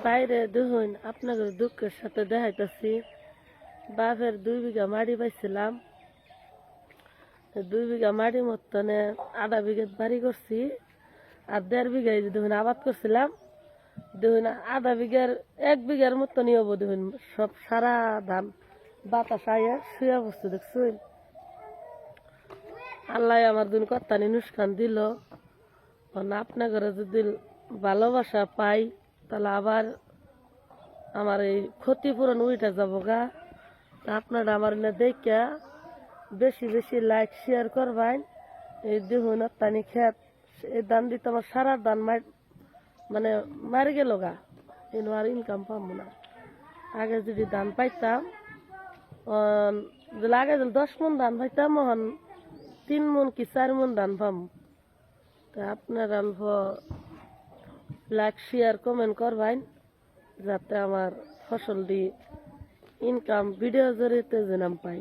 বাইরে দেখুন আপনাদের দুঃখের সাথে দেখাইতেছি। বাপের 2 বিঘা মাটি পাইছিলাম, 2 বিঘা মাটি মতনে আধা বিঘা বাড়ি করছি, আর 1.5 বিঘায় দেখুন আবাদ করছিলাম। দেখুন আধা বিঘার 1 বিঘার মতনই হবো। দেখুন সব সারা ধান বাতাস আইয়া শুয়ে বসছে দেখছুন। আল্লাহ আমার দিন কত্তানি নুসকান দিল। আপনাদের যদি ভালোবাসা পাই তাহলে আবার আমার এই ক্ষতিপূরণ উইটা যাবো গা। আপনারা আমার না দেখা বেশি বেশি লাইক শেয়ার করবেন। এই দেখুন তানি খেত, এই ধান দিতে আমার সারা ধান মানে মারি গেল গা, এনে আর ইনকাম পাবো না। আগে যদি ধান পাইতাম, আগে যদি 10 মন ধান পাইতাম, এখন 3 মন কি 4 মন ধান পাম। তা আপনারা অল্প লাইক শেয়ার কমেন্ট করবেন যাতে আমার ফসল দিয়ে ইনকাম ভিডিও জড়িয়ে যেন পাই।